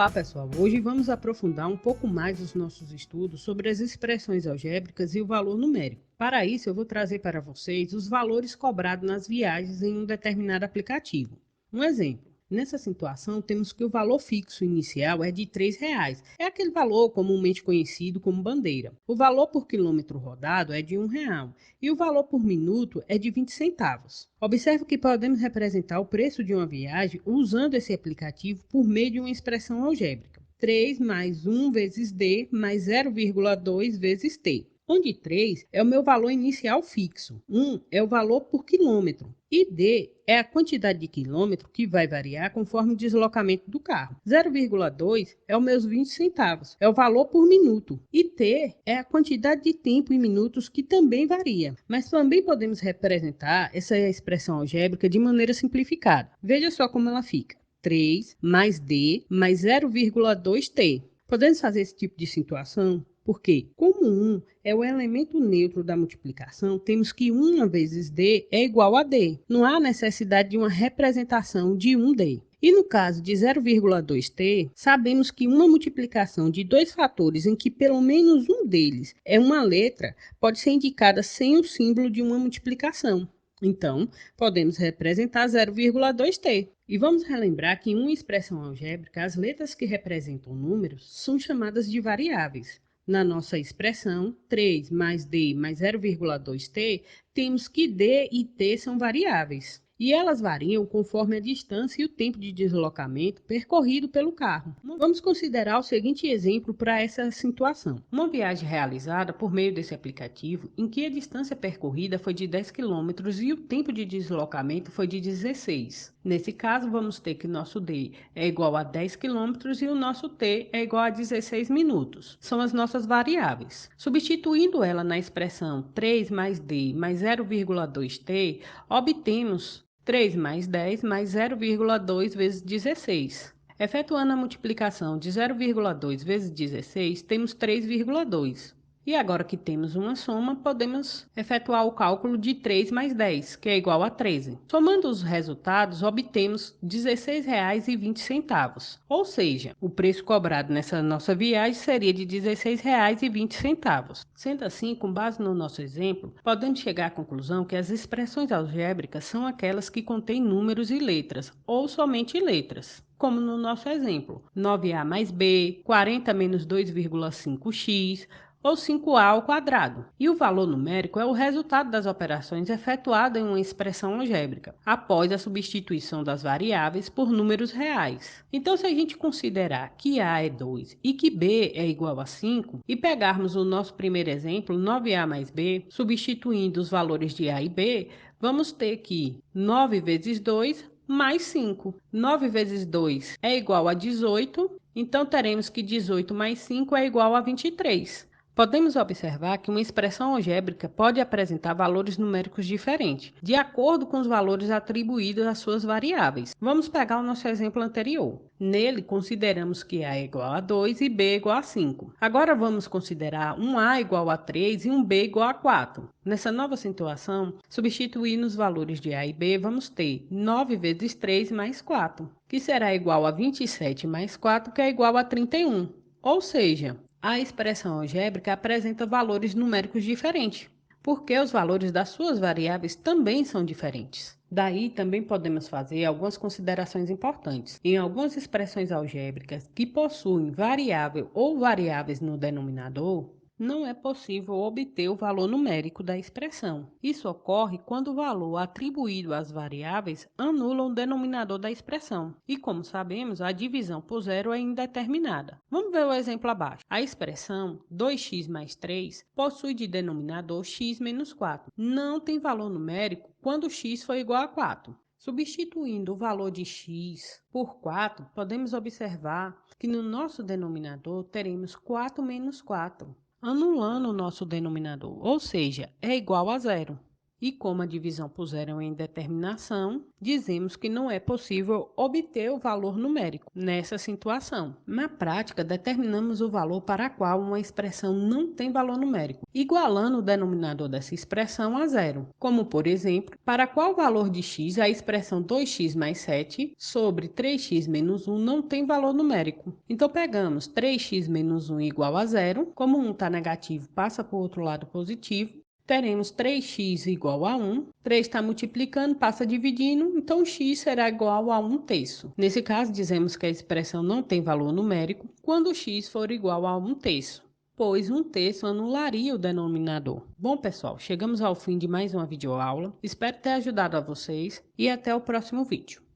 Olá pessoal, hoje vamos aprofundar um pouco mais os nossos estudos sobre as expressões algébricas e o valor numérico. Para isso eu vou trazer para vocês os valores cobrados nas viagens em um determinado aplicativo. Um exemplo, nessa situação temos que o valor fixo inicial é de R$ 3,00, é aquele valor comumente conhecido como bandeira. O valor por quilômetro rodado é de R$ 1,00 e o valor por minuto é de 20 centavos. Observe que podemos representar o preço de uma viagem usando esse aplicativo por meio de uma expressão algébrica. 3 mais 1 vezes D mais 0,2 vezes T, onde 3 é o meu valor inicial fixo, 1 é o valor por quilômetro e D é a quantidade de quilômetro que vai variar conforme o deslocamento do carro. 0,2 é os meus 20 centavos, é o valor por minuto. E T é a quantidade de tempo em minutos que também varia. Mas também podemos representar essa expressão algébrica de maneira simplificada. Veja só como ela fica. 3 mais D mais 0,2T. Podemos fazer esse tipo de situação? Porque, como 1 é o elemento neutro da multiplicação, temos que 1 vezes D é igual a D. Não há necessidade de uma representação de 1D. E no caso de 0,2T, sabemos que uma multiplicação de dois fatores em que pelo menos um deles é uma letra pode ser indicada sem o símbolo de uma multiplicação. Então, podemos representar 0,2T. E vamos relembrar que em uma expressão algébrica, as letras que representam números são chamadas de variáveis. Na nossa expressão, 3 mais D mais 0,2T, temos que D e T são variáveis. E elas variam conforme a distância e o tempo de deslocamento percorrido pelo carro. Vamos considerar o seguinte exemplo para essa situação. Uma viagem realizada por meio desse aplicativo, em que a distância percorrida foi de 10 km e o tempo de deslocamento foi de 16. Nesse caso, vamos ter que o nosso D é igual a 10 km e o nosso T é igual a 16 minutos. São as nossas variáveis. Substituindo ela na expressão 3 mais D mais 0,2T, obtemos 3 mais 10 mais 0,2 vezes 16. Efetuando a multiplicação de 0,2 vezes 16, temos 3,2. E agora que temos uma soma, podemos efetuar o cálculo de 3 mais 10, que é igual a 13. Somando os resultados, obtemos R$ 16,20. Ou seja, o preço cobrado nessa nossa viagem seria de R$ 16,20. Sendo assim, com base no nosso exemplo, podemos chegar à conclusão que as expressões algébricas são aquelas que contêm números e letras, ou somente letras. Como no nosso exemplo, 9a mais b, 40 menos 2,5x, ou 5a ao quadrado. E o valor numérico é o resultado das operações efetuadas em uma expressão algébrica, após a substituição das variáveis por números reais. Então, se a gente considerar que a é 2 e que b é igual a 5, e pegarmos o nosso primeiro exemplo, 9a mais b, substituindo os valores de a e b, vamos ter que 9 vezes 2 mais 5. 9 vezes 2 é igual a 18, então teremos que 18 mais 5 é igual a 23. Podemos observar que uma expressão algébrica pode apresentar valores numéricos diferentes, de acordo com os valores atribuídos às suas variáveis. Vamos pegar o nosso exemplo anterior. Nele, consideramos que A é igual a 2 e B é igual a 5. Agora vamos considerar um A igual a 3 e um B igual a 4. Nessa nova situação, substituindo os valores de A e B, vamos ter 9 vezes 3 mais 4, que será igual a 27 mais 4, que é igual a 31. Ou seja, a expressão algébrica apresenta valores numéricos diferentes, porque os valores das suas variáveis também são diferentes. Daí também podemos fazer algumas considerações importantes. Em algumas expressões algébricas que possuem variável ou variáveis no denominador, não é possível obter o valor numérico da expressão. Isso ocorre quando o valor atribuído às variáveis anula o denominador da expressão. E como sabemos, a divisão por zero é indeterminada. Vamos ver o exemplo abaixo. A expressão 2x mais 3 possui de denominador x menos 4. Não tem valor numérico quando x for igual a 4. Substituindo o valor de x por 4, podemos observar que no nosso denominador teremos 4 menos 4. Anulando o nosso denominador, ou seja, é igual a zero. E como a divisão por zero é uma indeterminação, dizemos que não é possível obter o valor numérico nessa situação. Na prática, determinamos o valor para o qual uma expressão não tem valor numérico, igualando o denominador dessa expressão a zero. Como, por exemplo, para qual valor de x a expressão 2x mais 7 sobre 3x menos 1 não tem valor numérico. Então, pegamos 3x menos 1 igual a zero, como 1 está negativo, passa para o outro lado positivo, teremos 3x igual a 1, 3 está multiplicando, passa dividindo, então x será igual a 1/3. Nesse caso, dizemos que a expressão não tem valor numérico quando x for igual a 1/3, pois 1/3 anularia o denominador. Bom, pessoal, chegamos ao fim de mais uma videoaula. Espero ter ajudado a vocês e até o próximo vídeo.